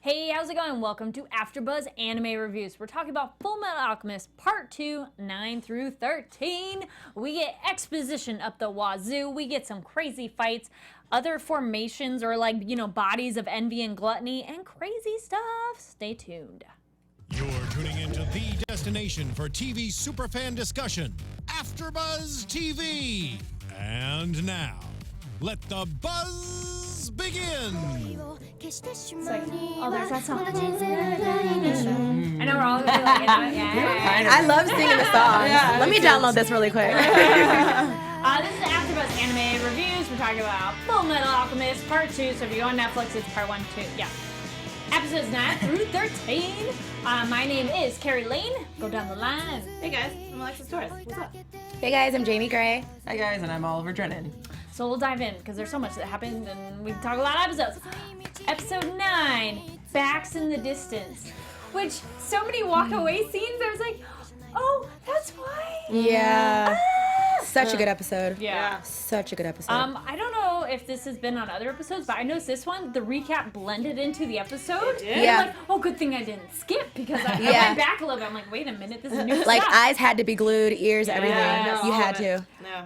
Hey, how's it going? Welcome to AfterBuzz Anime Reviews. We're talking about Fullmetal Alchemist Part 2, 9 through 13. We get exposition up the wazoo. We get some crazy fights, other formations or bodies of envy and gluttony, and crazy stuff. Stay tuned. You're tuning into the destination for TV superfan discussion, AfterBuzz TV. And now, let the buzz begin. It's like, oh, there's that song. I know we're all gonna be like, yeah. I love singing the songs. Yeah, Let me download this really quick. This is AfterBuzz Anime Reviews. We're talking about Fullmetal Alchemist Part 2. So if you go on Netflix, it's Part 1, 2. Yeah. Episodes 9 through 13. My name is Kari Lane. Go down the line. Hey guys, I'm Alexis Torres. What's up? Hey guys, I'm Jamie Gray. Hi guys, and I'm Oliver Drennan. So we'll dive in because there's so much that happened and we can talk about episodes. Episode 9, Backs in the Distance. Which, so many walk away scenes, I was like, oh, that's why. Yeah. Such a good episode. Yeah. Such a good episode. I don't know if this has been on other episodes, but I noticed this one, the recap blended into the episode. It did? Yeah. I'm like, oh, good thing I didn't skip because I went back a little bit. I'm like, wait a minute, this is new Like, stuff. eyes had to be glued, ears, everything. Yes. You all had of it. to. No.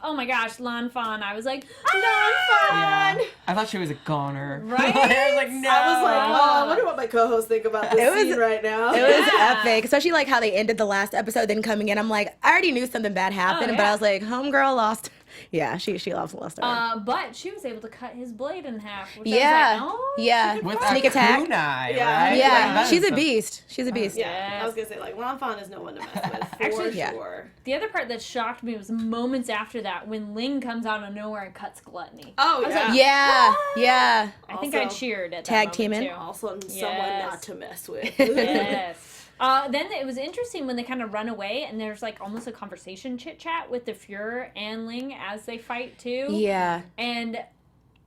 Oh my gosh, Lan Fan. I was like, Yeah. I thought she was a goner. Right? I was like, no. I was like, oh, I wonder what my co-hosts think about this scene right now. It was epic, especially like how they ended the last episode. Then coming in, I'm like, I already knew something bad happened, but I was like, homegirl lost. Yeah, she lost her. but she was able to cut his blade in half. Which Yeah. I was like, oh, Yeah. she could With fight. Sneak a attack. kunai, Yeah. right? Yeah, Like, she's that a is beast. She's a beast. Yeah, I was gonna say, like, Lanfan is no one to mess with, for Actually, yeah. sure. The other part that shocked me was moments after that when Ling comes out of nowhere and cuts Gluttony. Oh, I was yeah. like, Yeah, yeah. I think I Also, cheered at that tag moment teaming. too. Also, someone Yes. not to mess with. Yes. Then it was interesting when they kind of run away and there's like almost a conversation chit chat with the Fuhrer and Ling as they fight too. Yeah. And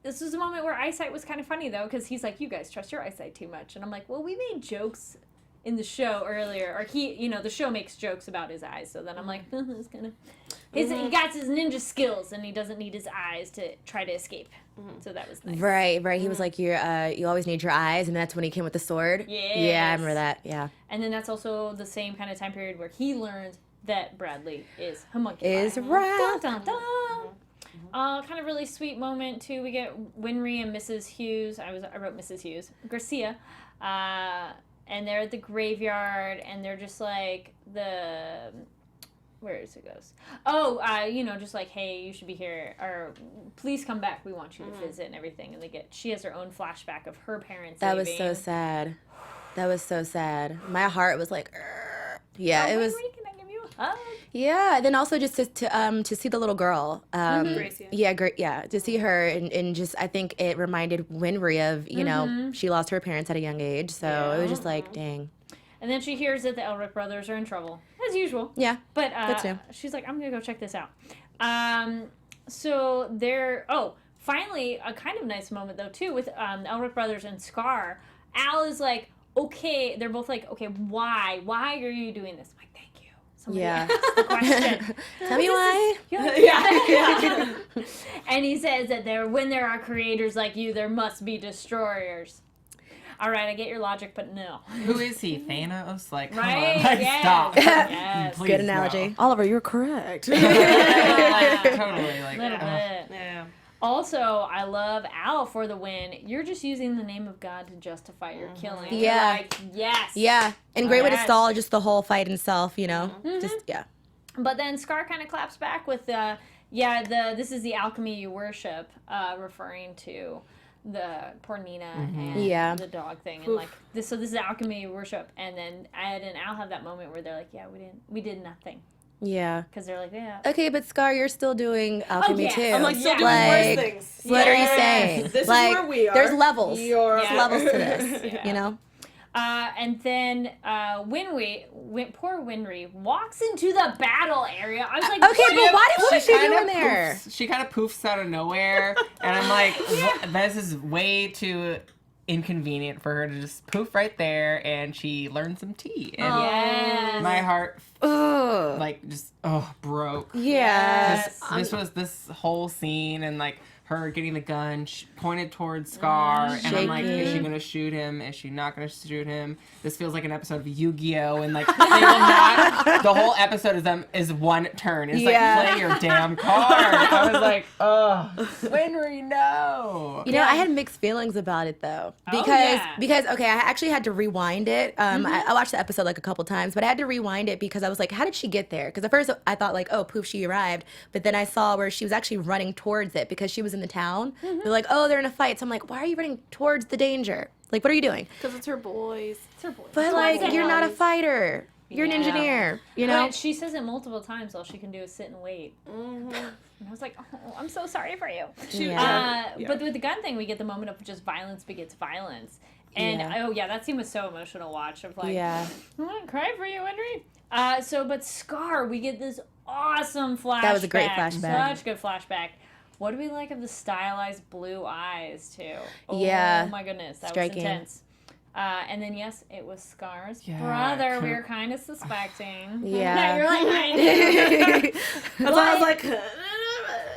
this was a moment where Eyesight was kind of funny though, because he's like, you guys trust your eyesight too much. And I'm like, well, we made jokes in the show earlier, or the show makes jokes about his eyes. So then I'm like, it's kind of, he got his ninja skills and he doesn't need his eyes to try to escape. So that was nice. Right. He was like, you always need your eyes, and that's when he came with the sword. Yes. Yeah, I remember that. Yeah. And then that's also the same kind of time period where he learned that Bradley is homunculi. Is right. Dun, dun, dun. Kind of really sweet moment too. We get Winry and Mrs. Hughes. I wrote Mrs. Hughes. Garcia. And they're at the graveyard and they're just like where is it goes? Oh, just like, hey, you should be here, or please come back. We want you to visit and everything. And she has her own flashback of her parents. That was leaving. so sad. That was so sad. My heart was like, "Urgh." Yeah, it was. Winry, can I give you a hug? Yeah, then also just to see the little girl. Gracia. Yeah, great. Yeah, to see her and just I think it reminded Winry of she lost her parents at a young age, so it was just like, dang. And then she hears that the Elric brothers are in trouble, as usual. Yeah, But that's new. she's like, I'm going to go check this out. So they're, finally, a kind of nice moment, though, too, with the Elric brothers and Scar. Al is like, okay, they're both like, okay, why? Why are you doing this? I'm like, thank you. Somebody asked the question. Tell me why. Yeah. And he says that when there are creators like you, there must be destroyers. All right, I get your logic, but no. Who is he? Thanos? Like, come Right? on. Like, Yes. stop. Yes. Please, Good analogy. Oliver, you're correct. Like, totally. Like, Little bit. Yeah. Also, I love Al for the win. You're just using the name of God to justify your killing. You're Yeah. like, yes. Yeah, and great way to Yes. stall just the whole fight itself. Just yeah. But then Scar kind of claps back with this is the alchemy you worship, referring to the poor Nina and the dog thing, and like this. So this is alchemy you worship, and then Ed and Al have that moment where they're like, yeah, we did nothing, Yeah. because they're like, yeah. Okay, but Scar, you're still doing alchemy yes. too. I'm Like, still doing Like, worse things. What are you Yes. saying? This like, is where we are. There's levels. You're There's levels to this. Yeah. And then poor Winry walks into the battle area. I was like, Okay, but what was she doing there? She kind of poofs out of nowhere, and I'm like, this is way too inconvenient for her to just poof right there, and she learned some tea. And yes. my heart, Ugh. like, just, broke. Yeah. Yes. This was this whole scene, and like her getting the gun pointed towards Scar, and I'm like, is she Shaking. gonna shoot him? Is she not gonna shoot him? This feels like an episode of Yu-Gi-Oh! And like, they will not. The whole episode is one turn. It's like, play your damn card. I was like, oh, Winry, no. You know, I had mixed feelings about it though, because okay, I actually had to rewind it. I watched the episode like a couple times, but I had to rewind it because I was like, how did she get there? Because at first I thought like, oh, poof, she arrived, but then I saw where she was actually running towards it because she was in the town. They're like, oh, they're in a fight, so I'm like, why are you running towards the danger? Like, what are you doing? Because it's her boys. It's her boy. But like, you're not a fighter. You're an engineer. You know. But she says it multiple times. All she can do is sit and wait. And I was like, oh, I'm so sorry for you. But with the gun thing, we get the moment of just violence begets violence. And that scene was so emotional to watch. Of like, I want to cry for you, Winry. But Scar, we get this awesome flashback. That was a great flashback. Such good flashback. What do we like of the stylized blue eyes too? Oh my goodness, that was intense. And then yes, it was Scar's brother. We were kind of suspecting. Yeah. You're like, I That's why I was like.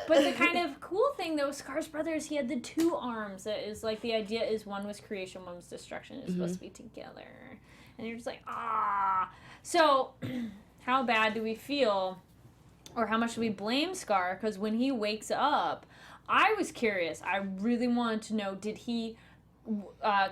But the kind of cool thing though, Scar's brother is he had the two arms. That is like the idea is one was creation, one was destruction. It's supposed to be together, and you're just like So, how bad do we feel? Or how much do we blame Scar? Because when he wakes up, I was curious. I really wanted to know, did he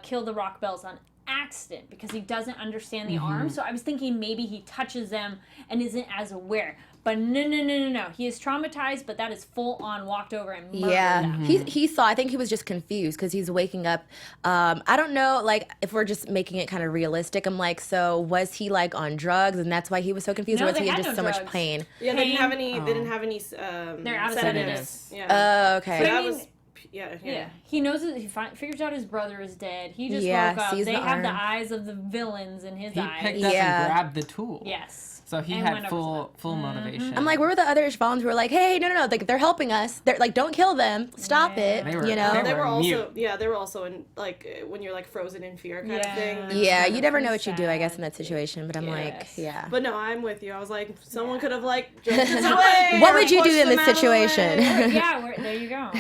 kill the rock bells on accident? Because he doesn't understand the arms. So I was thinking maybe he touches them and isn't as aware. But no. He is traumatized, but that is full on walked over and murdered them. He saw, I think he was just confused because he's waking up. I don't know, like, if we're just making it kind of realistic, I'm like, so was he like on drugs and that's why he was so confused? No, or was they he in had just no so drugs. much pain? Yeah, they didn't have any. They didn't have any. They're out of sedatives. sedatives. Yeah. Oh, okay. So But that I mean, was. Yeah. Yeah, he knows that he figures out his brother is dead. He just Yeah, woke up. sees They the have the arm. eyes of the villains in his He eyes. picked up and grabbed the tool. Yes. So he And had went over to full motivation. I'm like, where were the other Ishvans who were like, hey, no, like, they're helping us. They're like, don't kill them. Stop it. They were- you know? They were also. mute. Yeah, they were also in like when you're like frozen in fear kind of thing. Yeah, you never know That's what you do, I guess, sad. in that situation. But I'm like, Yes. yeah. But no, I'm with you. I was like, someone could have like jumped his way. What or would you do pushed in them this out of the way. situation? There you go.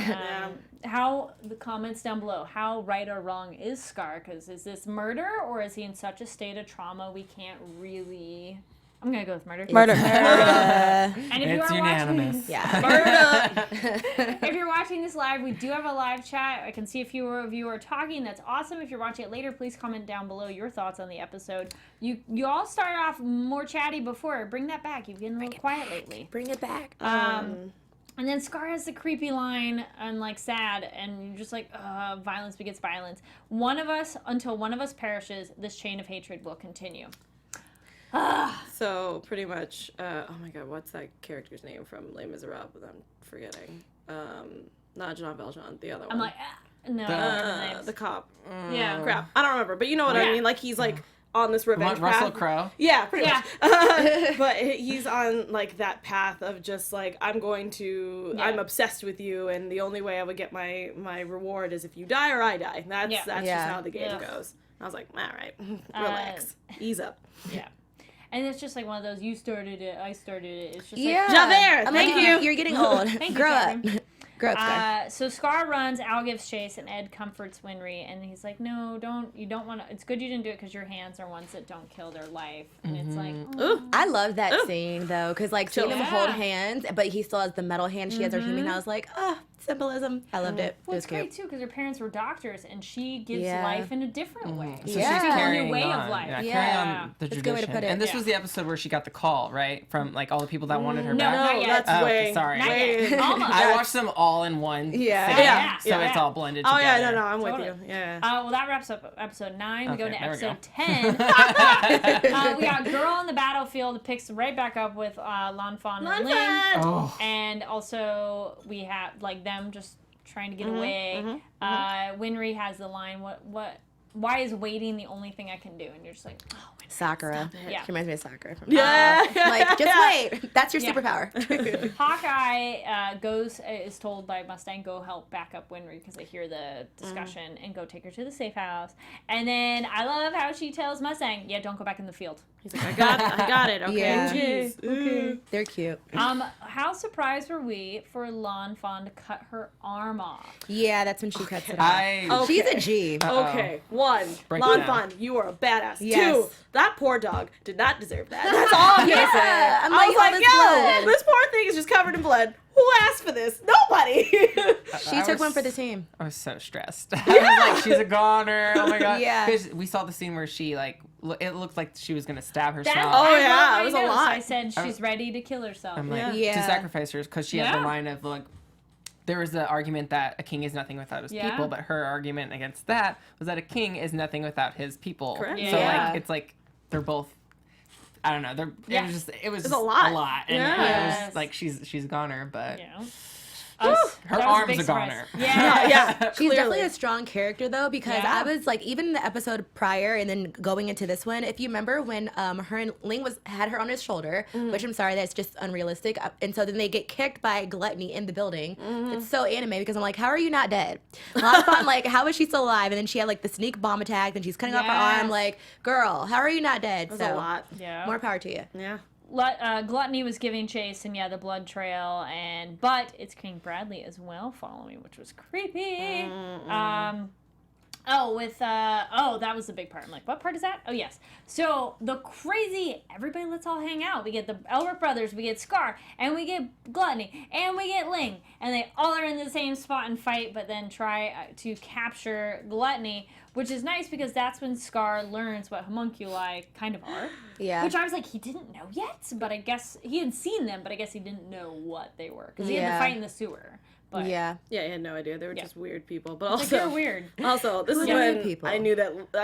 How the comments down below? How right or wrong is Scar? Because is this murder or is he in such a state of trauma we can't really? I'm gonna go with murder. Murder. And if It's you are unanimous. If you're watching this live, we do have a live chat. I can see a few of you are talking. That's awesome. If you're watching it later, please comment down below your thoughts on the episode. You all started off more chatty before. Bring that back. You've been a little quiet lately. Bring it back. And then Scar has the creepy line and like sad, and you're just like, violence begets violence. Until one of us perishes, this chain of hatred will continue. So pretty much, oh my god, what's that character's name from Les Miserables? I'm forgetting. Not Jean Valjean, the other one. I'm like, no. The cop. Yeah. Crap, I don't remember, but you know what I mean. Like he's like on this revenge Russell path. Crowe. Yeah, pretty Yeah. much. But he's on like that path of just like I'm obsessed with you, and the only way I would get my reward is if you die or I die. That's just how the game goes. I was like, all right, relax, ease up. Yeah. And it's just like one of those, you started it, I started it. It's just Yeah. Javert, I'm thank like, you. You're getting old. Thank you, Grow up. Kevin. Grow up, Scar. So Scar runs, Al gives chase, and Ed comforts Winry, and he's like, no, you don't want to, it's good you didn't do it because your hands are ones that don't kill their life. And it's like, I love that scene, though, because, like, seeing him hold Yeah. hands, but he still has the metal hand. She has her human. I was like, symbolism. I loved it. well, It it's was cute. great, too, because her parents were doctors, and she gives Yeah. life in a different way. So Yeah. she's A carrying new way on. of life. Yeah, Yeah. carrying on the That's a tradition. good way to put it. And this Yeah. was the episode where she got the call, right? From like all the people that wanted her No, back. not yet. that's Oh, way. sorry. Not way. yet. Almost. I watched them all in one Yeah. sitting, Yeah. so Yeah. it's all blended Oh together. yeah, no, I'm Totally. with you. Yeah. Well, that wraps up episode 9. We go Okay, to there we episode go. 10. We got Girl on the Battlefield. It picks right back up with Lanfan and Lin. Oh. And also we have like them just trying to get away. Winry has the line, why is waiting the only thing I can do? And you're just like, oh my Sakura. Yeah. She reminds me of Sakura. Yeah. Like, just wait. That's your Yeah. superpower. Hawkeye is told by Mustang, go help back up Winry because they hear the discussion and go take her to the safe house. And then I love how she tells Mustang, yeah, don't go back in the field. He's like, I got it. Okay, Yeah. jeez. Okay. They're cute. How surprised were we for Lan Fan to cut her arm off? Yeah, that's when she cuts it off. Okay. She's a G. Okay, 1, Break Lan it down. Fan, you are a badass. Yes. 2, that poor dog did not deserve that. That's all I'm gonna say. I'm I like, was all like, this yo, blood. this poor thing is just covered in blood. Who asked for this? Nobody. She took one for the team. I was so stressed. I was like, she's a goner. Oh my god. Yeah. 'Cause we saw the scene where she it looked like she was gonna stab herself. Oh, yeah, it was a lot. I said she's ready to kill herself. I'm like, Yeah. to sacrifice her because she had the Yeah. line of like, there was the argument that a king is nothing without his people, but her argument against that was that a king is nothing without his people. Correct. So Yeah. like, it's like they're both. I don't know. It was just a lot. and it Yes. was like she's a goner, but Yeah. her arm's a goner. Yeah. Yeah, She's clearly. definitely a strong character though, because Yeah. I was like, even in the episode prior and then going into this one, if you remember when her and Ling had her on his shoulder, which I'm sorry, that's just unrealistic. And so then they get kicked by Gluttony in the building. It's so anime because I'm like, how are you not dead? Lan Fan, like, how is she still alive? And then she had like the sneak bomb attack, and she's cutting off her arm. Yes. Like, girl, how are you not dead? It was So a lot. Yeah. more power to you. Yeah. Gluttony was giving chase, and the blood trail, but it's King Bradley as well following, which was creepy. That was the big part. I'm like, what part is that? Oh, yes. So the crazy, everybody let's all hang out. We get the Elric brothers, we get Scar, and we get Gluttony, and we get Ling, and they all are in the same spot and fight, but then try to capture Gluttony, which is nice because that's when Scar learns what homunculi kind of are. Yeah. Which I was like, he didn't know yet, but I guess he had seen them, but I guess he didn't know what they were because he had to Yeah. fight in the sewer. But Yeah. Yeah, I had no idea. They were just weird people. But like, also, they're weird. Also, this is Who are when people? I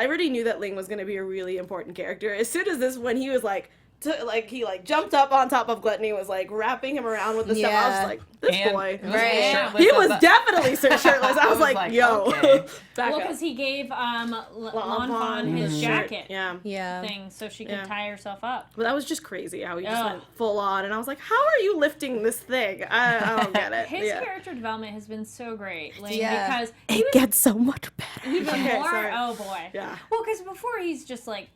already knew that Ling was going to be a really important character. As soon as when he was he jumped up on top of Gluttony, was like wrapping him around with the stuff. I was Yeah. like, this And boy. it was Right. shirtless He at was the- definitely shirtless. I was like, yo. okay. Back Well, up. because he gave Lan Lan Fan Fan his his jacket Yeah. Yeah. thing so she could Yeah. tie herself up. But that was just crazy how he just Ugh. went full on. And I was like, how are you lifting this thing? I don't get it. His Yeah. character development has been so great, Ling, Yeah. because he was gets so much better. even Okay, more. sorry. Oh boy. Yeah. Well, because before he's just like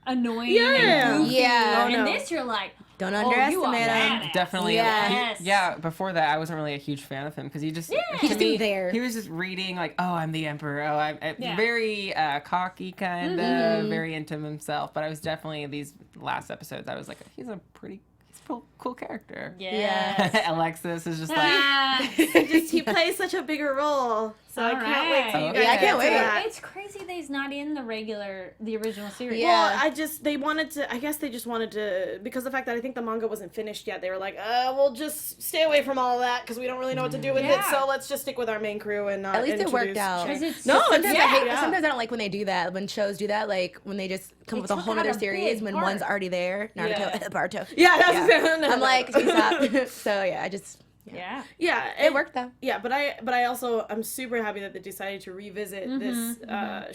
annoying Yeah. and goofy, Yeah. and Oh, no. this you're like, Don't oh, you are underestimate him. badass. Definitely. Yes. Yeah, before that, I wasn't really a huge fan of him because he just, Yeah. to He's just me, there. he was just reading like, oh, I'm the emperor. Oh, I'm Yeah. very cocky kind of, very into himself. But I was definitely, these last episodes, I was like, he's a cool character. Yes. Alexis is just like, Ah. He plays such a bigger role. So I can't wait till you Alright. guys Yeah, I get can't to wait. that. It's crazy that he's not in the original series. Yeah. Well, I guess they just wanted to, because the fact that I think the manga wasn't finished yet, they were like, we'll just stay away from all of that because we don't really know what to do with it, Yeah. so let's just stick with our main crew and not At least it worked introduce out. Shanks. 'Cause it's No, just- it's Sometimes yeah. sometimes I don't like when they do that, when shows do that, like when they just come They up with a took whole out other a series big when part. one's already there. Naruto, Yeah. Naruto. Yeah, that's I'm like, stop. So yeah, I just Yeah. yeah, it worked though. Yeah, but I also I'm super happy that they decided to revisit this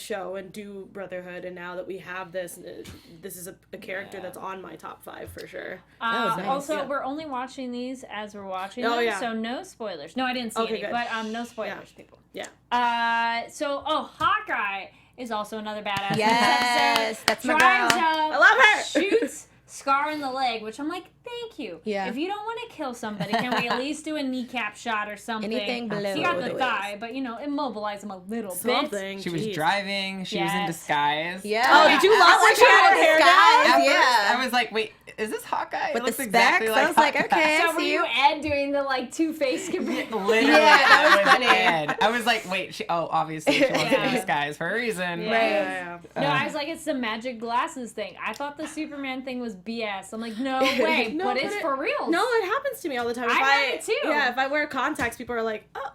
show and do Brotherhood, and now that we have this is a character that's on my top 5 for sure. was nice. Also, Yeah. we're only watching these as we're watching Oh, them, yeah. so no spoilers. No, I didn't see Okay, any, good. but no spoilers, people. Yeah. Hawkeye is also another badass. Yes, that's my Drives girl. up, I love her. Shoots Scar in the leg, which I'm like, thank you. Yeah. If you don't want to kill somebody, can we at least do a kneecap shot or something? Anything below He got the the thigh, but immobilize him a little bit. Something. she was Jeez. driving, she was in Yes. disguise. Yeah. Oh, did you love when she had her hair down? At first, Yeah. I was like, wait, is this Hawkeye? It With the looks specs, exactly I was like, Hawkeye. okay. So I were see you you. Ed doing the two-face comparison? Literally, Yeah, that was I funny. Ed. I was like, wait, obviously she wants to Yeah. be disguised for a reason. Yeah. Yeah. No, I was like, it's the magic glasses thing. I thought the Superman thing was BS. I'm like, no way, No, but but it's it- for real. No, it happens to me all the time. I have it too. Yeah, if I wear contacts, people are like, "Oh,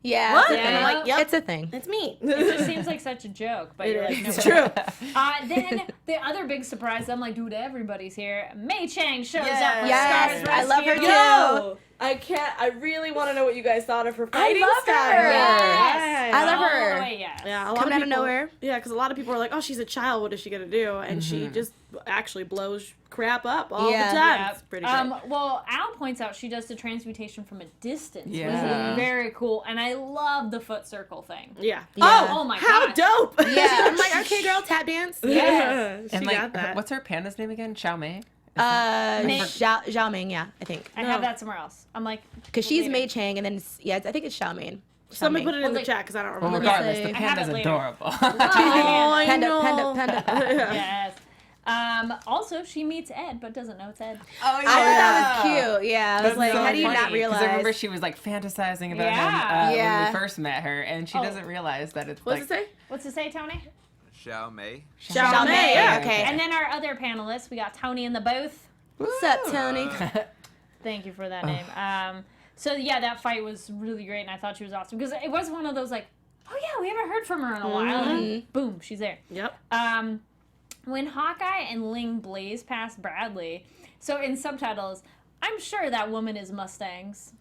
Yeah. what?" Yeah. And I'm like, "Yep, It's a thing. it's me." It just seems like such a joke, but It you're is. like, no. It's true. Then the other big surprise, I'm like, dude, everybody's here. Mei Chang shows up for Yes, Scar's I love her rescue. too. Yo, I can't. I really want to know what you guys thought of her fighting love style. her. Yes. I love All her. the way, yes. Yeah, a lot Coming of out of people, nowhere. Yeah, because a lot of people are like, "Oh, she's a child. What is she gonna do?" And she just actually blows crap up all Yeah. the time. Yeah. It's pretty great. Well, Al points out she does the transmutation from a distance, which Yeah. is very cool, and I love the foot circle thing. Yeah. Yeah. Oh my How gosh. dope! Yeah. I'm like, okay, girl, girl tap dance. Yes. She And got that. what's her panda's name again? Xiao Mei? Xiao Ming, yeah, I think. I have that somewhere else. I'm like, Because she's later. Mei Chang, and then, I think it's Xiao Ming. Somebody put it in Well, the like- chat because I don't Well, remember. regardless, say- the I have panda's it later. adorable. Oh, I Panda, know. panda. Yes. Also, she meets Ed, but doesn't know it's Ed. Oh, I thought that was cute. Yeah, I was That's like, so how do you funny, not 'cause realize? I remember she was like fantasizing about him when Yeah. we first met her, and she doesn't realize that it's What's like. it say? What's it say, Tony? Xiao Mei. Xiao Mei, yeah. okay. And then our other panelists, we got Tony in the booth. What's up, Tony? Thank you for that name. So yeah, that fight was really great, and I thought she was awesome because it was one of those like, oh yeah, we haven't heard from her in a while, and boom, she's there. Yep. When Hawkeye and Ling blaze past Bradley, so in subtitles, I'm sure that woman is Mustangs.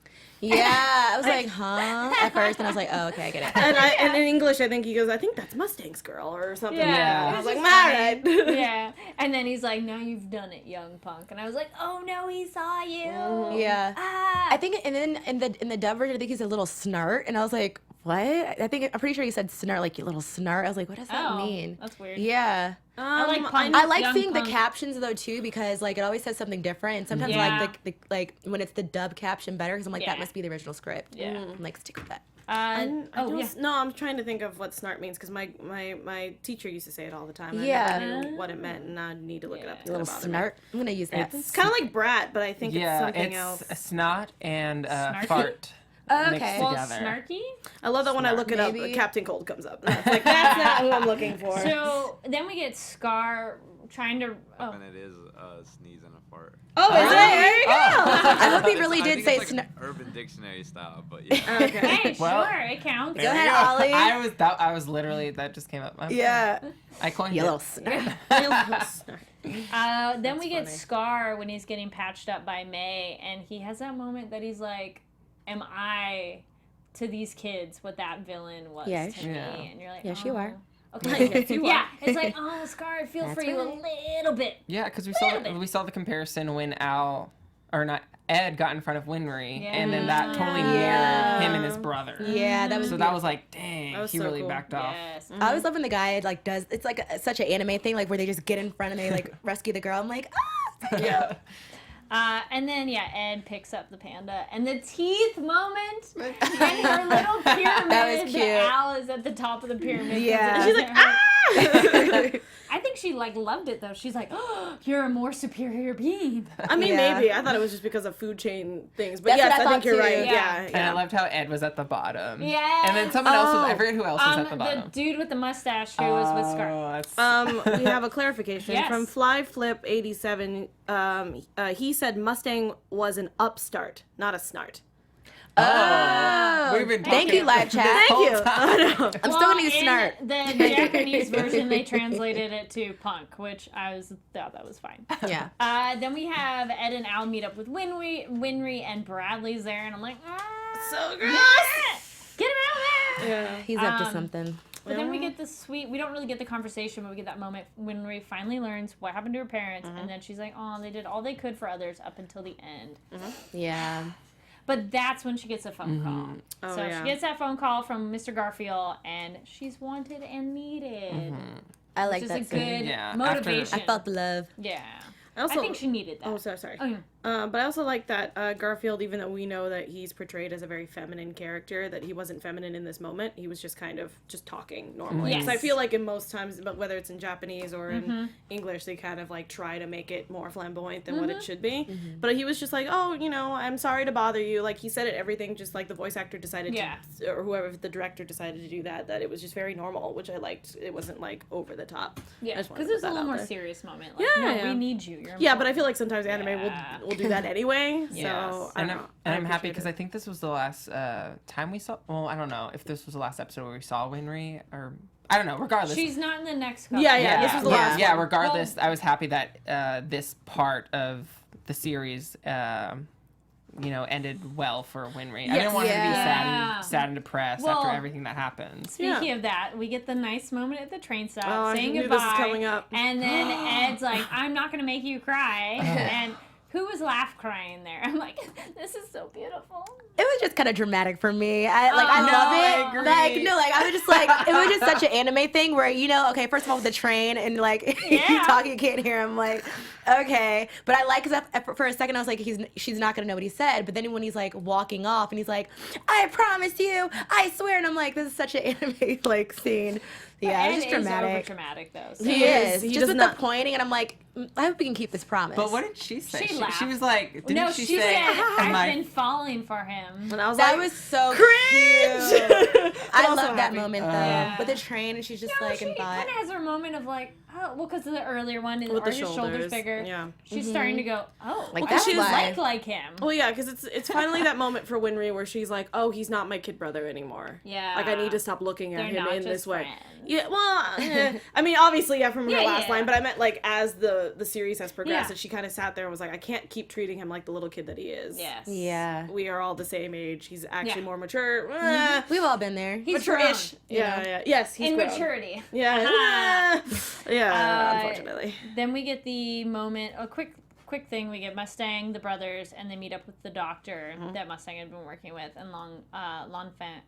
Yeah, I was like, huh? At first, and I was like, oh, okay, I get it. And in English, I think he goes, I think that's Mustang's girl or something. Yeah. Like that. It I was was like, just all right. Yeah, and then he's like, now you've done it, young punk, and I was like, oh no, he saw you. Yeah. Ah. I think, and then in the dub version, I think he said little snart, and I was like, what? I'm pretty sure he said snart, like you little snart. I was like, what does that mean? That's weird. Yeah. I like punk. I like young seeing punk. the captions though too because like it always says something different. And sometimes I like the like when it's the dub caption better because I'm like Yeah. that must be the original script. Yeah. I'm like stick with that. No, I'm trying to think of what snart means because my teacher used to say it all the time. Yeah. I never knew what it meant, and I need to look it up. It's Little gonna bother me. snart. I'm gonna use that. It's kind of like brat, but I think it's something it's else. a snot and Snarky? fart Okay. mixed Well, together. snarky. I love that when I look it up, Maybe. Captain Cold comes up. And it's like that's not what I'm looking for. So then we get Scar trying to. Oh. And it is a sneeze and a fart. Oh, is it? There you go. I hope he It's- really I did think say it's like snart. Urban Dictionary style, but yeah. Okay. Hey, Well, sure, it counts. Go ahead, Ollie. I was literally that just came up. Yeah. I coined You it. little snart. Then we get funny. Scar when he's getting patched up by May, and he has that moment that he's like, "Am I to these kids what that villain was Yeah, to me?" Yeah. And you're like, Yes, oh. you are. Okay. Yes, you Yeah, are. it's like, oh, Scar, I feel That's for you a little bit. Yeah, because Little bit. we saw the comparison when Ed got in front of Winry, and then that totally Yeah. mirrored him and his brother. Yeah, that was. So that was like, dang, That was he so really cool. backed off. Yes. I always love when the guy like does. It's like such an anime thing, like where they just get in front and they like rescue the girl. I'm like, ah. Yeah. And then Ed picks up the panda, and the teeth moment, and her little pyramid. That was cute. Al is at the top of the pyramid. Yeah. And She's like, ah! I think she like loved it though. She's like, oh, you're a more superior being. I mean, Yeah. maybe. I thought it was just because of food chain things. But That's yes, what I I think thought you're too. right. Yeah. Yeah. And I loved how Ed was at the bottom. Yeah. And then someone else was, I Oh. forget who else was at the The bottom. dude with the mustache who was with Scar. Oh, that's... We have a clarification Yes. from FlyFlip87. He said Mustang was an upstart, not a snart. Oh. We've been Thank talking you, live chat. Thank whole you. time. I know. I'm still gonna use snart. In the Japanese version, they translated it to punk, which I thought that was fine. Yeah. Then we have Ed and Al meet up with Winry and Bradley's there, and I'm like, So yeah, gross. get him out of there. Yeah. He's up to Um, something. But then we get the sweet, we don't really get the conversation, but we get that moment when Winry finally learns what happened to her parents, and then she's like, oh, they did all they could for others up until the end. Yeah. But that's when she gets a phone call. Oh, So yeah. she gets that phone call from Mr. Garfield, and she's wanted and needed. I like Which is that a scene. good Yeah, motivation. I felt the love. Yeah. I also, I think she needed that. Oh, sorry. Oh, yeah. But I also like that Garfield, even though we know that he's portrayed as a very feminine character, that he wasn't feminine in this moment. He was just kind of just talking normally. Yes. So I feel like in most times, but whether it's in Japanese or in English, they kind of like try to make it more flamboyant than what it should be. But he was just like, oh, I'm sorry to bother you. Like he said it, everything just like the voice actor decided to, or whoever the director decided to do that it was just very normal, which I liked. It wasn't like over the top. Yeah, I just wanted because to it's put a that little out more there. serious moment. Like, Yeah, no, yeah. we need you. You're Yeah, but important. I feel like sometimes anime Yeah. will do that anyway. Yes. So I And don't I'm, know. and I I'm happy appreciate because it. I think this was the last time we saw. Well, I don't know if this was the last episode where we saw Winry, or I don't know. Regardless, She's not in the next couple. Yeah, this was the last Yeah, one. regardless, I was happy that this part of the series, ended well for Winry. I didn't want her to be Yeah. sad and depressed Well, after everything that happens. Speaking of that, we get the nice moment at the train stop Oh, I saying knew goodbye. this was coming up. And then Ed's like, I'm not going to make you cry. And Who was laugh crying there? I'm like, this is so beautiful. It was just kind of dramatic for me. I love I it. agree. I was just like, it was just such an anime thing where, okay, first of all, with the train and like, you talk, you can't hear him. Like, okay. But I like, because for a second I was like, she's not going to know what he said. But then when he's like walking off and he's like, I promise you, I swear. And I'm like, this is such an anime like scene. Yeah, it's just dramatic. Over dramatic though. So. He is. Just with the pointing, and I'm like, I hope we can keep this promise. But what did she say? She laughed. She was like, didn't she said, say, I've been falling for him. And I was that like, was so cringe. cute. I also love that happy. moment though, Yeah. with the train, and she's just No, like she in thought. kind of has her moment of like, oh, well, because of the earlier one, With the his shoulders bigger. Yeah. She's starting to go, oh, Like, well, that's she's why. like him. Well, yeah, because it's finally that moment for Winry where she's like, oh, he's not my kid brother anymore. Yeah. Like, I need to stop looking at They're him not in just this way. friends. Yeah, well, I mean, obviously, yeah, from her Yeah, last yeah. line, but I meant, like, as the series has progressed, Yeah. and she kind of sat there and was like, I can't keep treating him like the little kid that he is. Yes. Yeah. We are all the same age. He's actually Yeah. more mature. We've all been there. He's Mature-ish. grown. Yeah, yeah. Yes, he's In grown. maturity. Yeah. Yeah, unfortunately. Then we get the moment, a quick thing. We get Mustang, the brothers, and they meet up with the doctor that Mustang had been working with, and Lon Fan.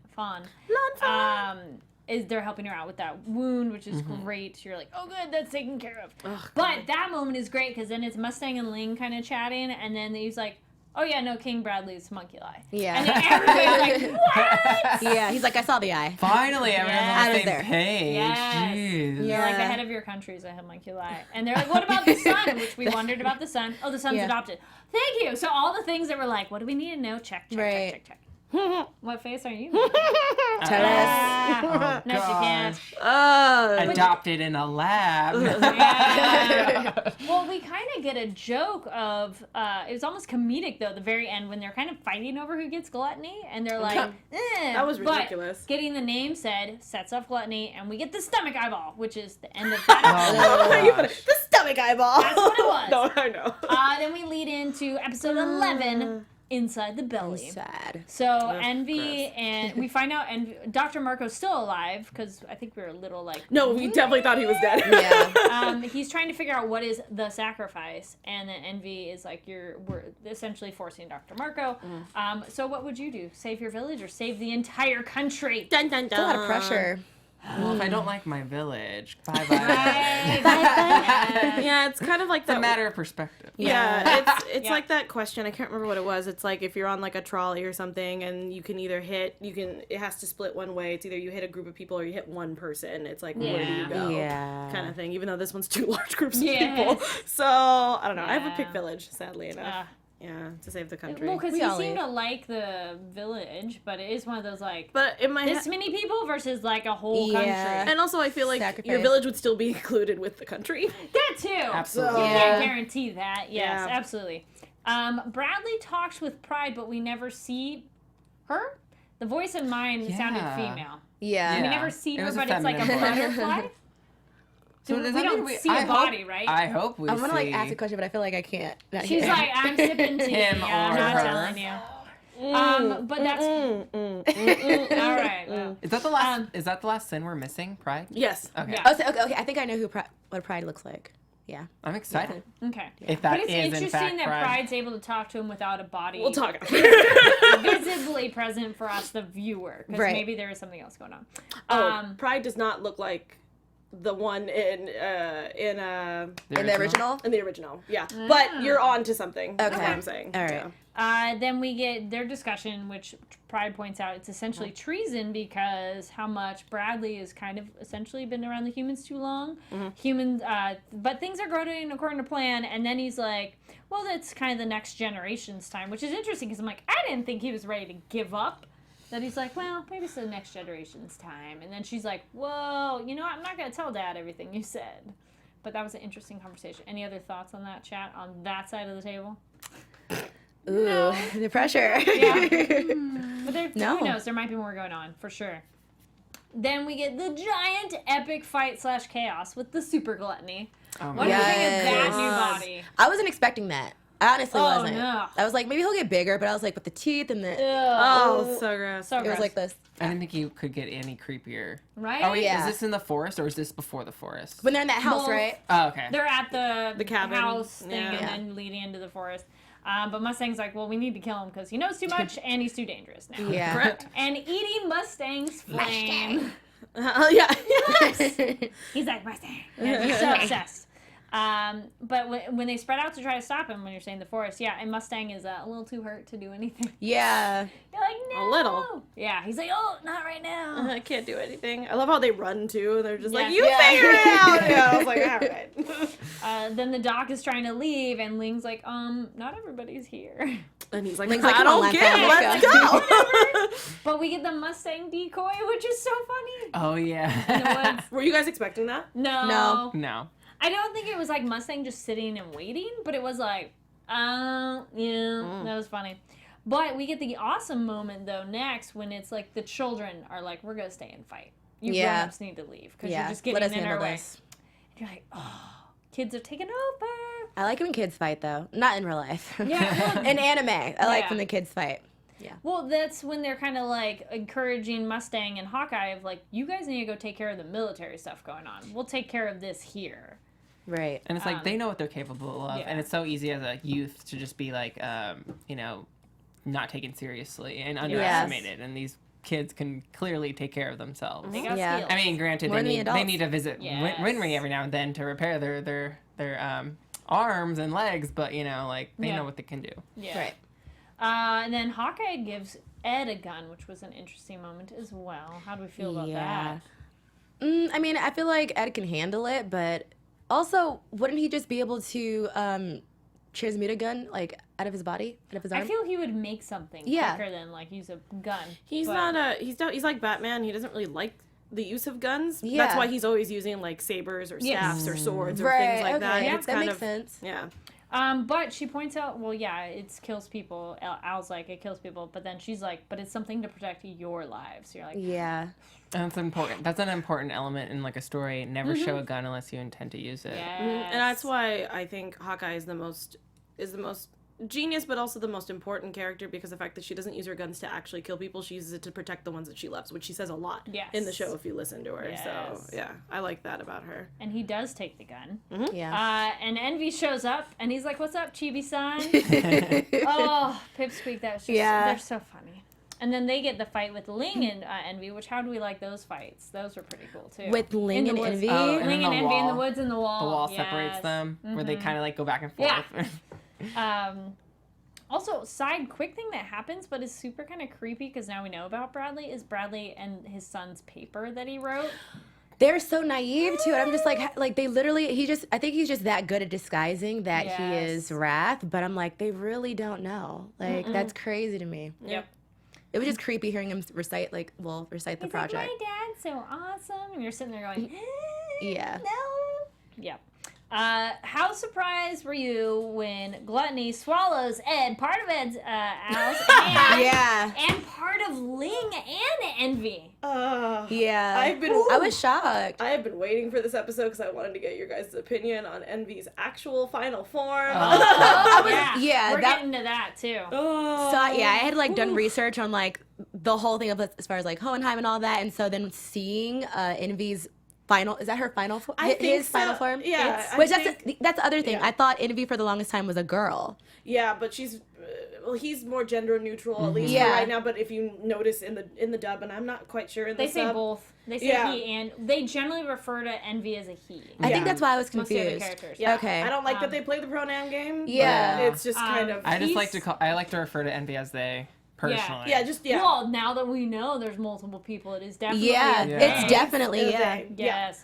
Is they're helping her out with that wound, which is great. You're like, oh, good, that's taken care of. But that moment is great because then it's Mustang and Ling kind of chatting, and then he's like, oh yeah, no, King Bradley's monkey-eye. Yeah. And then everybody's like, what? Yeah, he's like, I saw the eye. Finally, everyone's Yeah. on I the was same there. page. Yes. Jeez. You're Yeah. like ahead of your countries. I have monkey-eye. And they're like, what about the son? Which we wondered about the son. Oh, the son's Yeah. adopted. Thank you. So all the things that were like, what do we need to know? Check. Right. What face are you making? Tell us. Oh, No, she can't. gosh. Adopted in a lab. Yeah. Well, we kind of get a joke of, it was almost comedic though, the very end when they're kind of fighting over who gets Gluttony, and they're like, That was ridiculous. But getting the name said sets off Gluttony, and we get the stomach eyeball, which is the end of that episode. You put the stomach eyeball. That's what it was. No, I know. Then we lead into episode 11, Inside the Belly. Sad. So Ugh, Envy, and we find out Dr. Marco's still alive, because I think we were a little like... No, we definitely thought he was dead. Yeah. He's trying to figure out what is the sacrifice, and then Envy is like, we're essentially forcing Dr. Marco. So what would you do? Save your village or save the entire country? Dun, dun, dun. A lot of pressure. Well, if I don't like my village, bye-bye. Right. Yeah, it's kind of like It's a that. matter of perspective. Yeah, it's Yeah. like that question. I can't remember what it was. It's like if you're on like a trolley or something, and you can either it has to split one way. It's either you hit a group of people or you hit one person. It's like where do you go? Yeah. Kind of thing. Even though this one's two large groups of Yes. people. So I don't know. I have a Yeah. pick village, sadly enough. Yeah, to save the country. Well, because We you all seem leave. to like the village, but it is one of those like but in my this many people versus like a whole Yeah. country. and also I feel like your Sacrifice. village would still be included with the country. That too. Absolutely. You Yeah. can't guarantee that. Yes, Yeah. absolutely. Bradley talks with Pride, but we never see her. The voice in mine sounded Yeah. female. Yeah. We Yeah. never see It her, was a but it's like a feminine voice. butterfly. So we does that don't mean see I a body, hope, right? I hope we I want to like see ask a question, but I feel like I can't. Not She's here. like, I'm sipping tea. Him I'm or not her. telling you. But that's all right. Well. Is that the last? Is that the last sin we're missing? Pride. Yes. Okay. Yeah. Oh, so, okay. I think I know what Pride looks like. Yeah. I'm excited. Okay. If that But it's is in interesting fact that Pride. Pride's able to talk to him without a body We'll talk. visibly present for us, the viewer, because Right. maybe there is something else going on. Pride does not look like the one in In the original. in the original. Yeah. But you're on to something. That's Okay. what I'm saying. All right. Then we get their discussion, which Pride points out it's essentially treason because how much Bradley has kind of essentially been around the humans too long. Humans, but things are going according to plan, and then he's like, well, that's kind of the next generation's time, which is interesting because I'm like, I didn't think he was ready to give up. That he's like, well, maybe it's the next generation's time. And then she's like, whoa, you know what? I'm not going to tell Dad everything you said. But that was an interesting conversation. Any other thoughts on that, chat, on that side of the table? Ooh, the pressure. Yeah. But No. who knows? There might be more going on, for sure. Then we get the giant epic fight / chaos with the super Gluttony. Oh What my do you God. think of that Yes. new body? I wasn't expecting that. I honestly Oh, wasn't. no. I was like, maybe he'll get bigger, but I was like, with the teeth and the... Oh, so gross. So It was like this. I didn't think you could get any creepier. Right? Oh, wait, Yeah. is this in the forest or is this before the forest? When they're in that house, Well, right? Oh, okay. They're at the cabin. house thing Yeah. and then leading into the forest. But Mustang's like, well, we need to kill him because he knows too much and he's too dangerous now. Yeah. Correct. And eating Mustang's flame. Yeah. He's like, Mustang. Yeah, he's so obsessed. But when they spread out to try to stop him, when you're saying the forest, yeah, and Mustang is a little too hurt to do anything. Yeah. You're like, no. A little. Yeah, he's like, oh, not right now. I can't do anything. I love how they run too. They're just like, Yeah. you figure it out. Yeah, I was like, all right. Then the doc is trying to leave, and Ling's like, not everybody's here. And he's like, Link's like, I come on, don't get it. let's Let's go. But we get the Mustang decoy, which is so funny. Oh, yeah. Were you guys expecting that? No. No. I don't think it was like Mustang just sitting and waiting, but it was like, that was funny. But we get the awesome moment, though, next when it's like the children are like, we're going to stay and fight. You grown-ups need to leave because you're just Let us getting in our handle way. this. And you're like, oh, kids are taking over. I like when kids fight, though. Not in real life. Yeah. In anime, I like Yeah. when the kids fight. Well, that's when they're kind of like encouraging Mustang and Hawkeye of like, you guys need to go take care of the military stuff going on. We'll take care of this here. Right. And it's like they know what they're capable of, yeah. and it's so easy as a youth to just be like, not taken seriously and underestimated. And these kids can clearly take care of themselves. They got Yeah. skills. I mean, granted, More than the they adults. need to visit Yes. Winry every now and then to repair their arms and legs, but they Yeah. know what they can do. Yeah. Right. And then Hawkeye gives Ed a gun, which was an interesting moment as well. How do we feel about that? I mean, I feel like Ed can handle it, but also, wouldn't he just be able to transmute a gun, like, out of his body, out of his arm? I feel he would make something quicker than like use a gun. He's but- he's like Batman. He doesn't really like the use of guns. Yeah. That's why he's always using like sabers or Yes. staffs or swords or Right, things like that. okay. And it's That kind makes of sense. yeah. But she points out, well, yeah, it kills people. Al's like, it kills people. But then she's like, but it's something to protect your lives. You're like, Yeah. And that's important. That's an important element in like a story. Never show a gun unless you intend to use it. yes. And that's why I think Hawkeye is the most genius, but also the most important character, because the fact that she doesn't use her guns to actually kill people, she uses it to protect the ones that she loves, which she says a lot in the Yes. show if you listen to her. Yes. So yeah, I like that about her. And he does take the gun. Yeah. And Envy shows up, and he's like, what's up, Chibi-san? Oh, Pipsqueak, that was just, they're so funny. And then they get the fight with Ling and Envy, which, how do we like those fights? Those were pretty cool, too. With Ling In the and woods. Envy? Oh, and Ling then and the Envy in the wall. woods and the wall. The wall Yes. separates them, where they kind of like go back and forth. Yeah. Also, side quick thing that happens, but is super kind of creepy because now we know about Bradley, is Bradley and his son's paper that he wrote. They're so naive to it. I'm just like they literally, I think he's just that good at disguising that he is Wrath, but I'm like, they really don't know. Like, that's crazy to me. Yep. It was just creepy hearing him recite the He's project. like, my dad's so awesome. And you're sitting there going, Yeah. no. Yep. How surprised were you when Gluttony swallows Ed, part of Ed's house, and part of Ling and Envy? Yeah. I was shocked. I have been waiting for this episode because I wanted to get your guys' opinion on Envy's actual final form. We're getting to that too. So I had like done research on like the whole thing of as far as like Hohenheim and all that, and so then seeing Envy's final, is that her final form? His final form? Yeah. Which that's the other thing. I thought Envy for the longest time was a girl. Yeah, but she's he's more gender neutral at least Yeah. for right now. But if you notice in the dub, and I'm not quite sure in the They say sub, both. They say he, and they generally refer to Envy as a he. I think that's why I was Most of the other confused. characters. Yeah, Okay. I don't like that they play the pronoun game. Yeah. but it's just kind of. I just He's- like to refer to Envy as they personally. Yeah. Well, now that we know there's multiple people, it is definitely Yeah, a Yeah. it's definitely It's a yeah. thing. Yes.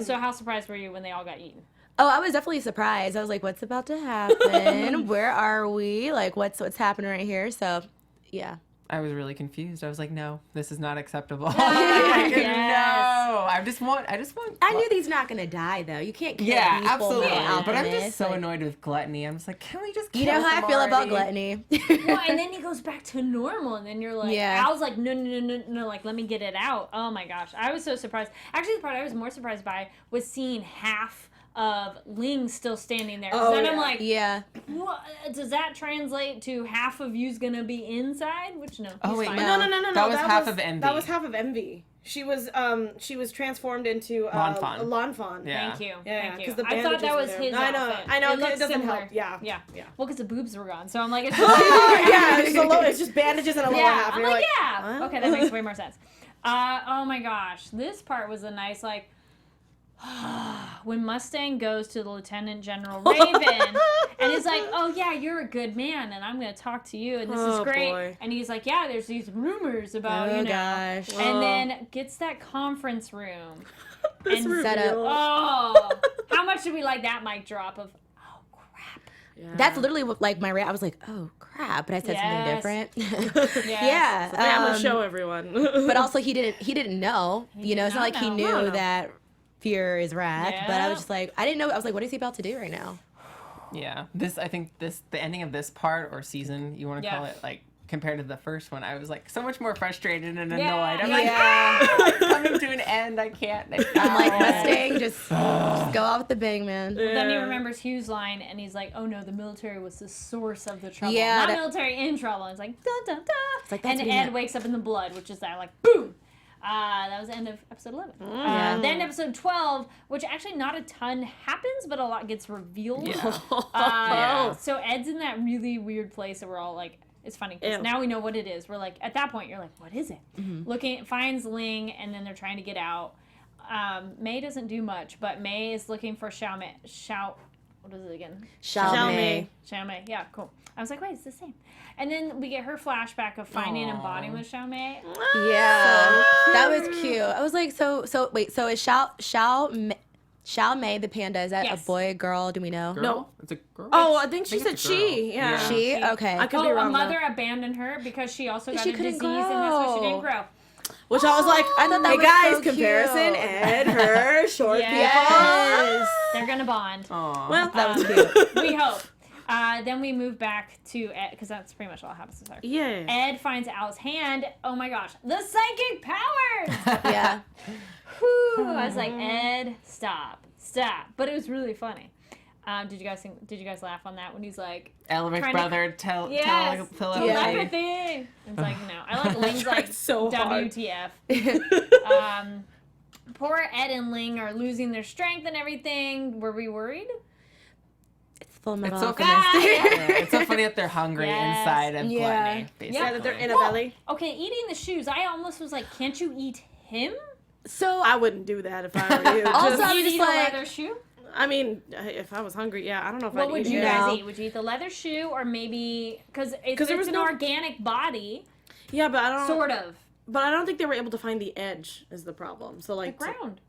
So how surprised were you when they all got eaten? Oh, I was definitely surprised. I was like, what's about to happen? Where are we? Like, what's happening right here? So, yeah. I was really confused. I was like, no, this is not acceptable. Yes. know. I just want. I knew he's not gonna die though. You can't kill Yeah, people, absolutely. Alchemist. But I'm just so like, annoyed with Gluttony. I'm just like, can we just kill You know how I feel about already? Gluttony. Well, and then he goes back to normal, and then you're like, Al's like, no, like, let me get it out. Oh my gosh. I was so surprised. Actually, the part I was more surprised by was seeing half of Ling still standing there. Oh, then yeah. I'm like, Yeah. what? Does that translate to half of you's gonna be inside? Which, no. Oh, he's wait, fine. No. That was half of Envy. That was half of Envy. She was transformed into Lanfan. Lanfan. Yeah. Thank you. Yeah, Thank you. 'cause the I thought bandages that were was there. his outfit. I know, It 'cause it looked doesn't similar. help. Yeah. Well, because the boobs were gone, so I'm like, it's Yeah, it's just bandages and a lower half. I'm You're like, what? okay, that makes way more sense. Oh my gosh, this part was a nice, like, when Mustang goes to the Lieutenant General Raven, and he's like, oh yeah, you're a good man, and I'm going to talk to you, and this is great. Boy. And he's like, yeah, there's these rumors about, Oh, you know. gosh. And then gets that conference room. This and set up. reveal. Oh, how much did we like that mic drop of, oh crap. Yeah. That's literally what, like, my I was like, oh crap, but I said Yes. something different. Yes. Yeah. Family show, everyone. But also he didn't know. He You know, did it's not not like he know. knew No. that fear is wrath. But I was Yeah. just like, I didn't know. I was like, what is he about to do right now? Yeah. I think the ending of this part or season, you want to call it, like, compared to the first one, I was like so much more frustrated and annoyed. I'm like, it's coming to an end. I can't. I'm like, Mustang, just go off with the bang, man. Then he remembers Hugh's line, and he's like, "Oh no, the military was the source of the trouble. Yeah, Not that- military in trouble." And it's like, "Da da da." It's like, that's And what he Ed meant. wakes up in the blood, which is that, like, boom. That was the end of episode 11. Then episode 12, which actually not a ton happens, but a lot gets revealed. Yeah. Yeah. So Ed's in that really weird place that we're all like, it's funny because Ew. now we know what it is. We're like, at that point, you're like, what is it? Finds Ling, and then they're trying to get out. May doesn't do much, but May is looking for what is it again? Xiaomei. Xiaomei, yeah, cool. I was like, wait, it's the same. And then we get her flashback of finding and bonding with Xiaomei. Yeah, that was cute. I was like, so wait, so is Xiaomei the panda? Is that Yes. a boy, girl? Do we know? Girl? No. It's a girl. Oh, I think she it's said a she. girl. Yeah. She? Okay. I could be A wrong. mother abandoned her because she also got She a disease, couldn't and that's why she grow. didn't grow. Which I was like, I thought that hey was guys, so comparison, cute. Ed, her, short Yes. They're gonna bond. Aw. Well, That was cute. We hope. Then we move back to Ed, because that's pretty much all that happens to her. Yeah. Ed finds Al's hand. Oh my gosh, the psychic powers! Yeah. Whew. I was like, Ed, stop. But it was really funny. Did you guys laugh on that when he's like, Elric's trying to- brother tell yes, Philip. telepathy. It's like, no. I like Ling's like, so hard. WTF. Poor Ed and Ling are losing their strength and everything. Were we worried? It's Fullmetal It's so Alchemist. Yeah, it's so funny that they're hungry Yes. inside of Yeah. Gluttony. Basically. Yeah, that they're in a Well, belly. Okay, eating the shoes. I almost was like, can't you eat him? So I wouldn't do that if I were you. Also, I'm You'd just eat like- a leather shoe? I mean, if I was hungry, yeah, I don't know if What I'd would eat you it. guys Yeah. eat? Would you eat the leather shoe or maybe because it's there was an no- organic body, Yeah, but I don't. sort of But I don't think they were able to find the edge. Is the problem? So the like, ground.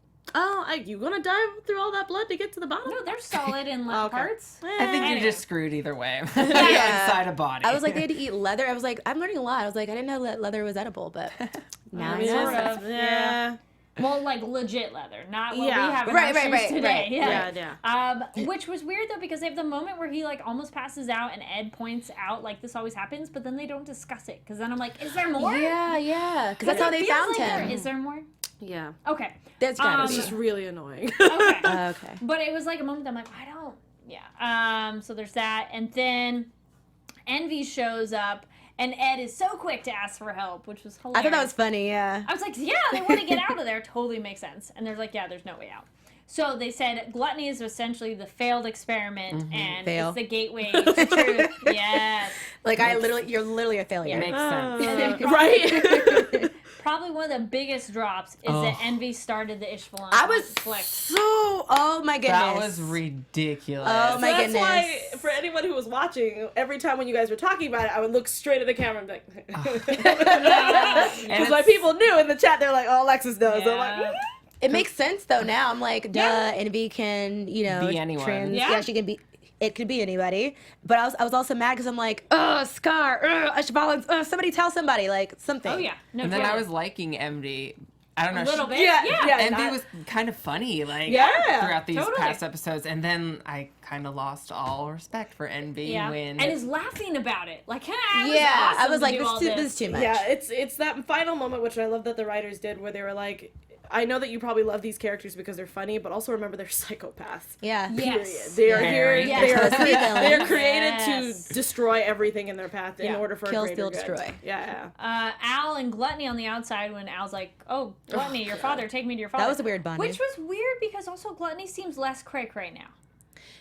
you gonna dive through all that blood to get to the bottom? No, they're solid in Okay. parts. I think Anyway. you're just screwed either way. Yeah. Inside a body. I was like, they had to eat leather. I was like, I'm learning a lot. I was like, I didn't know that leather was edible, but now I mean, know. sort of. Yeah. Well, like legit leather, not what Yeah. we have in Right, our right, shoes right, today. right. Yeah. Which was weird though because they have the moment where he like almost passes out and Ed points out like this always happens, but then they don't discuss it because then I'm like, is there more? Yeah, because that's how It they feels found like him. Is there more? Yeah. Okay. That's gotta It's be. just really annoying. Okay. Okay. But it was like a moment that I'm like, I don't. Yeah. So there's that, and then Envy shows up, and Ed is so quick to ask for help, which was hilarious. I thought that was funny. Yeah. I was like, yeah, they want to get out of there. Totally makes sense. And they're like, yeah, there's no way out. So they said Gluttony is essentially the failed experiment, and Fail. it's the gateway to truth. Yes. Like you're literally a failure. Makes sense. And then Right. probably one of the biggest drops is that Envy started the Ishvalan I was flick. oh my goodness. That was ridiculous. Oh my That's goodness. why, for anyone who was watching, every time when you guys were talking about it, I would look straight at the camera and be like, because my people knew in the chat, they're like, oh, Alexis knows. I'm like, Yeah. It makes sense though now. I'm like, duh, Yeah. Envy can, Be anyone. Yeah. she can be. It could be anybody. But I was also mad because I'm like, Scar, Ishvalan, somebody tell somebody, like something. Oh, yeah. No, And then I totally. was liking Emily I don't know. A little bit. Yeah. Envy was kind of funny, like throughout these past episodes, and then I kind of lost all respect for Envy when and is laughing about it. Like, I was like, this is too much. Yeah, it's that final moment which I love that the writers did, where they were like, I know that you probably love these characters because they're funny, but also remember they're psychopaths. Yeah. Period. They are here. Yes. They are created to destroy everything in their path in order for kill, a greater steal, good. destroy. Yeah. Al and Gluttony on the outside when Al's like, "Oh, Gluttony, your father, take me to your father." That was a weird bonding. Which was weird because also Gluttony seems less cray cray now.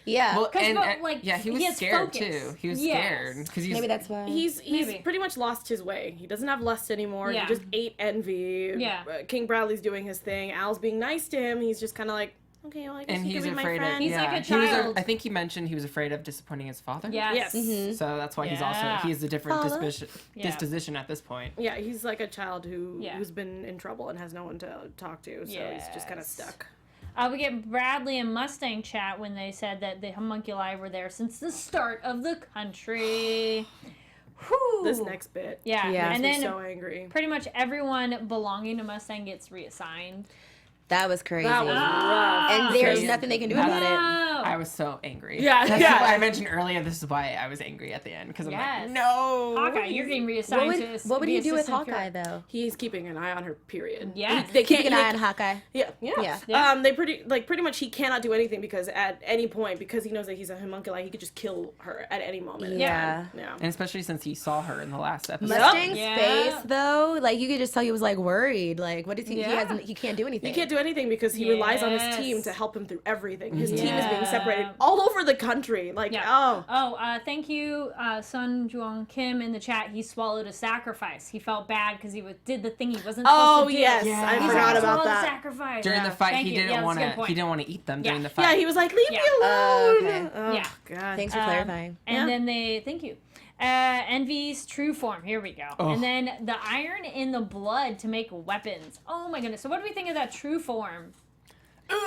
Yeah. Well, he was scared focus. too. He was scared because maybe that's why he's pretty much lost his way. He doesn't have lust anymore. Yeah. He just ate Envy. Yeah. King Bradley's doing his thing. Al's being nice to him. He's just kind of like, okay, well, I guess and he he's can be afraid my friend. of. He's like a child. I think he mentioned he was afraid of disappointing his father. Yes. So that's why he has a different disposition at this point. Yeah, he's like a child who's been in trouble and has no one to talk to, so he's just kind of stuck. We get Bradley and Mustang chat when they said that the homunculi were there since the start of the country. Whew. This next bit. Yeah. Makes And me then so angry. pretty much everyone belonging to Mustang gets reassigned. That was crazy. That was rough. And there's nothing they can do about it. I was so angry. Yeah, That's yeah. what I mentioned earlier. This is why I was angry at the end because I'm like, no. Hawkeye, you're getting reassigned to What would be you do with assistant Hawkeye pure. though? He's keeping an eye on her. Period. Yes. They can't Keeping an eye on Hawkeye. Yeah. They pretty much he cannot do anything because at any point, because he knows that he's a homunculi, he could just kill her at any moment. Yeah. Yeah. And especially since he saw her in the last episode. Mustang's Yeah. face though, like you could just tell he was like worried. Like what is he? He can't do anything. He can't do anything because he relies on his team to help him through everything. His team is being separated all over the country. Like, Thank you, Sun Juong Kim in the chat. He swallowed a sacrifice. He felt bad because he did the thing he wasn't supposed to do. Yes, Yeah. I He's forgot like, about swallow the that. sacrifice. During the fight, Thank he you. didn't want that's a good point. to eat them during the fight. Yeah, he was like, leave me alone. Okay. Oh, Yeah. God. Thanks for clarifying. And then thank you. Envy's true form. Here we go. Oh. And then the iron in the blood to make weapons. Oh my goodness. So what do we think of that true form? This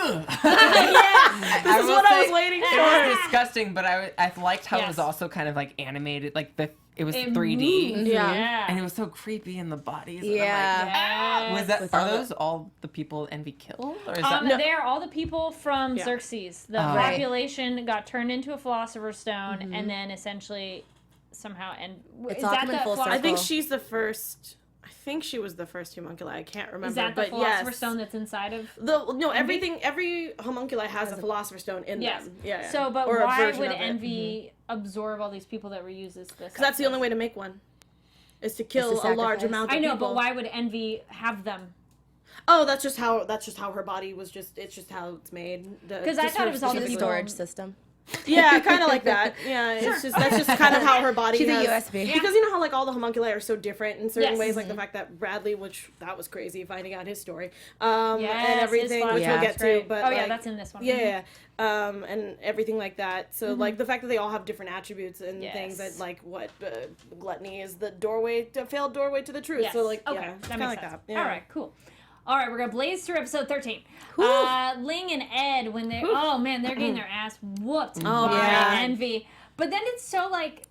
is what I was waiting It for. was disgusting, but I liked how it was Yes. also kind of like animated, like it was It 3D, moved. Yeah. and it was so creepy in the bodies. And Yeah. I'm like, was that With are all those all the people Envy killed, or is that They're all the people from Yeah. Xerxes. The Oh. population got turned into a philosopher's stone, and then essentially somew It's is all that coming the full philosopher- I think circle. she's the first. I think she was the first homunculi. I can't remember. Is that the but philosopher's yes. stone that's inside of? Every homunculi has a philosopher's stone in Yes. them. Yeah. So, but Or a why version would of it. Envy absorb all these people that were used as this? Because that's the only way to make one. Is to kill a large sacrifice. amount of I know, people. but why would Envy have them? Oh, that's just how her body was. It's just how it's made. Because I thought it was all She's the a people. storage system. Yeah, kind of like that. Yeah, that's just kind of how her body. She's a has, USB. Because you know how like all the homunculi are so different in certain Yes. ways, like the fact that Bradley, which that was crazy finding out his story, Yes, and everything, his which Yeah. we'll get That's great. to. But oh yeah, like, that's in this one. yeah, and everything like that. So like the fact that they all have different attributes and things Yes. that like what gluttony is the failed doorway to the truth. Yes. So like okay, yeah, that kind makes of like sense. that. Yeah. All right, cool. All right, we're gonna blaze through episode 13. Ling and Ed when they they're getting their ass whooped by yeah. Envy. But then it's so like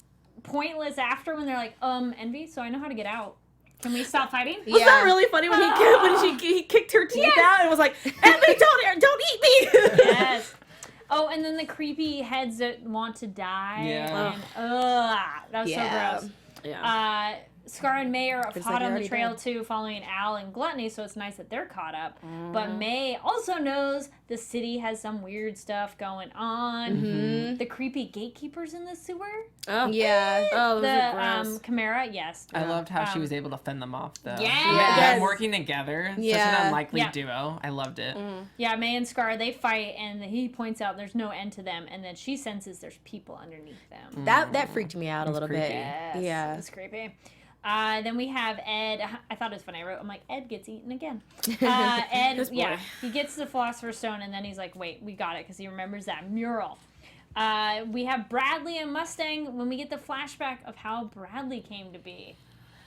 pointless after when they're like, Envy, so I know how to get out. Can we stop fighting? Was that really funny when he kicked her teeth out and was like, "Emmy, don't eat me." Yes. Oh, and then the creepy heads that want to die. Yeah. And, that was so gross. Yeah. Scar and May are It's hot like on you're the already trail dead. too, following Al and Gluttony, so it's nice that they're caught up. But May also knows the city has some weird stuff going on. The creepy gatekeepers in the sewer. Oh Yeah. Oh, those are The gross. Chimera, yes. I loved how she was able to fend them off, though. Yes. Them working together, such Yeah. an unlikely Yeah. duo. I loved it. Yeah, May and Scar, they fight, and he points out there's no end to them, and then she senses there's people underneath them. That freaked me out a little bit. creepy. Yes, Yeah. it's creepy. Then we have Ed. I thought it was funny. I'm like, Ed gets eaten again. Ed, This boy. yeah, he gets the Philosopher's Stone, and then he's like, wait, we got it, because he remembers that mural. We have Bradley and Mustang when we get the flashback of how Bradley came to be.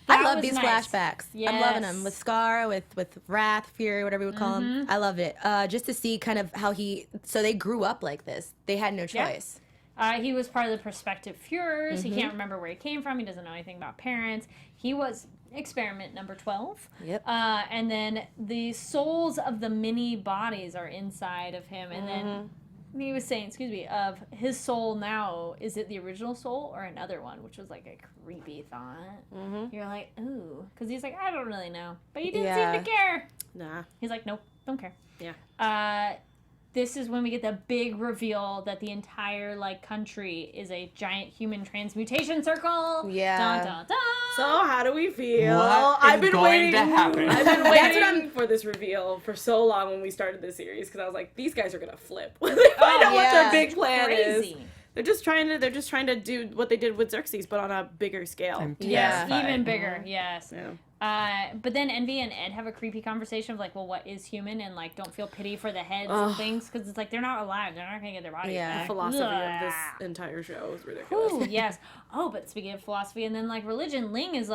I That love was these nice. flashbacks. I'm loving them with Scar, with Wrath, Fury, whatever you would call them. I love it. Just to see kind of how so they grew up like this. They had no Yeah. choice. He was part of the prospective Führers. He can't remember where he came from. He doesn't know anything about parents. He was experiment number 12. Yep. And then the souls of the mini bodies are inside of him. And then he was saying, of his soul now, is it the original soul or another one? Which was like a creepy thought. You're like, ooh. Because he's like, I don't really know. But he didn't seem to care. Nah. He's like, nope, don't care. Yeah. This is when we get the big reveal that the entire country is a giant human transmutation circle. Yeah. Dun, dun, dun. So how do we feel? What I've is been going waiting. to happen? I've been waiting for this reveal for so long when we started this series because I was like, these guys are gonna flip when they find out what their big plan is. They're just trying to do what they did with Xerxes, but on a bigger scale. Yes, even bigger. Yes. Yeah. But then Envy and Ed have a creepy conversation of well, what is human, and don't feel pity for the heads and things because it's they're not alive. They're not gonna get their bodies back. The philosophy of this entire show is ridiculous. Ooh, yes. Oh, but speaking of philosophy and then religion, Ling is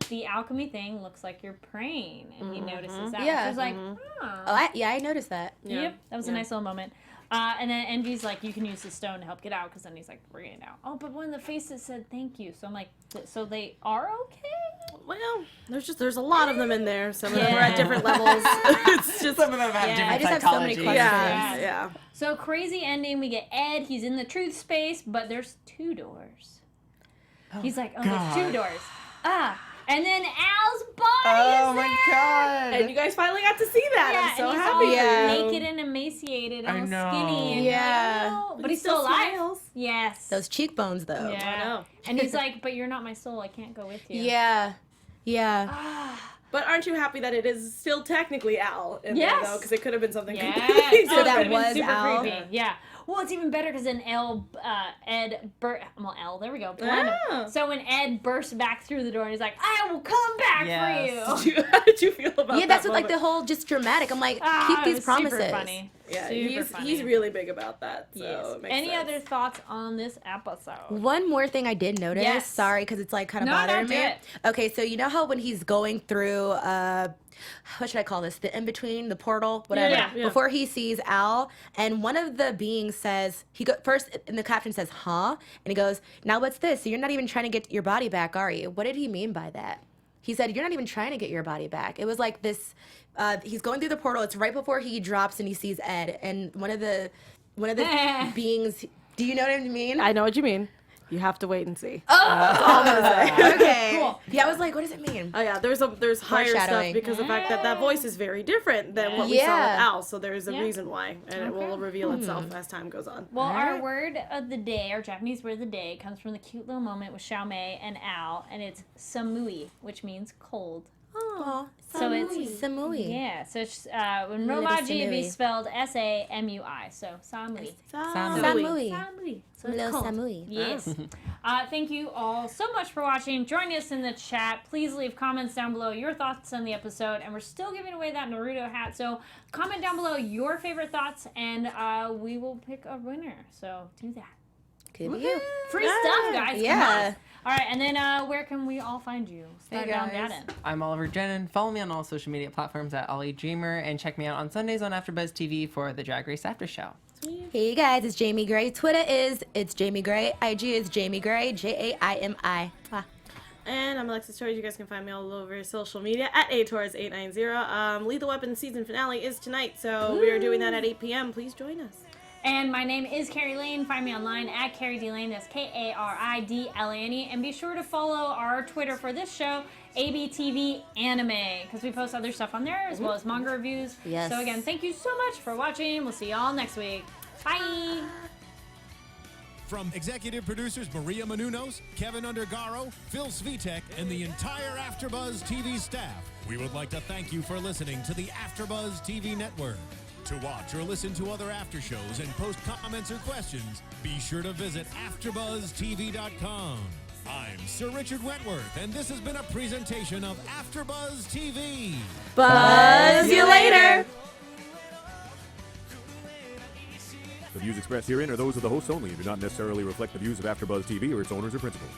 the alchemy thing looks like you're praying, and he notices that. Yeah. Which is I noticed that. Yeah. Yep, that was a nice little moment. And then Envy's you can use the stone to help get out, because then he's bringing it out. Oh, but one of the faces said thank you. So I'm so they are okay? Well, there's a lot of them in there. Some of them are at different levels. It's just some of them have different I just have so many psychology. questions. Yeah. So crazy ending. We get Ed. He's in the truth space, but there's 2 doors. He's there's 2 doors. And then Al's body is there. my god! And you guys finally got to see that. Yeah, I'm so and he's happy. all naked and emaciated and I all know. skinny. And Yeah. but he's still alive. smiles. Yes. Those cheekbones, though. Yeah. I know. And he's but you're not my soul. I can't go with you. Yeah. Yeah. But aren't you happy that it is still technically Al in there, though? Because it could have been something completely Yeah. different. So that It would've been was super Al? creepy. Yeah. Well, it's even better because then L, there we go. So when Ed bursts back through the door and he's like, I will come back for you. How did you feel about Yeah, that's that what moment? the whole just dramatic. I'm keep it these was promises. Super funny. Yeah, Super funny. he's really big about that. So Yes. it makes Any sense. other thoughts on this episode? One more thing I did notice. Yes. Sorry, because it's kind of No, bothering do me. it. Okay, so you know how when he's going through, what should I call this? The in between, the portal, whatever. Yeah. Before he sees Al, and one of the beings says first, in the caption says, "Huh," and he goes, "Now what's this? So you're not even trying to get your body back, are you?" What did he mean by that? He said, "You're not even trying to get your body back." It was this. He's going through the portal. It's right before he drops and he sees Ed, and one of the beings. Do you know what I mean? I know what you mean. You have to wait and see. Oh, okay. Cool. Yeah, I was like, what does it mean? Oh yeah, there's higher stuff Foreshadowing. because of the fact that voice is very different than what we saw with Yeah. Al. So there's a reason why, and it will reveal itself as time goes on. Well, our word of the day, our Japanese word of the day, comes from the cute little moment with Xiaomei and Al, and it's samui, which means cold. Oh, So it's Samui. Yeah, so it's, when Little Romaji would be Samui. spelled Samui, so samui. Samui. Samui. So it's Little cold. Samui. Yes. Thank you all so much for watching. Join us in the chat. Please leave comments down below your thoughts on the episode. And we're still giving away that Naruto hat. So comment down below your favorite thoughts, and we will pick a winner. So do that. Could be you. Free stuff, guys. Yeah. Come on. All right, and then where can we all find you? Start down that end. I'm Oliver Drennan. Follow me on all social media platforms at Ollie Dreamer, and check me out on Sundays on AfterBuzz TV for the Drag Race After Show. Hey guys, it's Jamie Gray. Twitter is it's Jamie Gray. IG is Jamie Gray. JAIMI. Mwah. And I'm Alexis Torres. You guys can find me all over social media at atorres890. Lethal Weapon season finale is tonight, so we are doing that at 8 p.m. Please join us. And my name is Kari Lane. Find me online at Kari D Lane. That's KARIDLANE. And be sure to follow our Twitter for this show, ABTV Anime, because we post other stuff on there as well as manga reviews. Yes. So again, thank you so much for watching. We'll see y'all next week. Bye. From executive producers Maria Menounos, Keven Undergaro, Phil Svitek, and the entire AfterBuzz TV staff, we would like to thank you for listening to the AfterBuzz TV network. To watch or listen to other after shows and post comments or questions, be sure to visit AfterBuzzTV.com. I'm Sir Richard Wentworth, and this has been a presentation of AfterBuzz TV. Buzz you later. The views expressed herein are those of the hosts only and do not necessarily reflect the views of AfterBuzz TV or its owners or principals.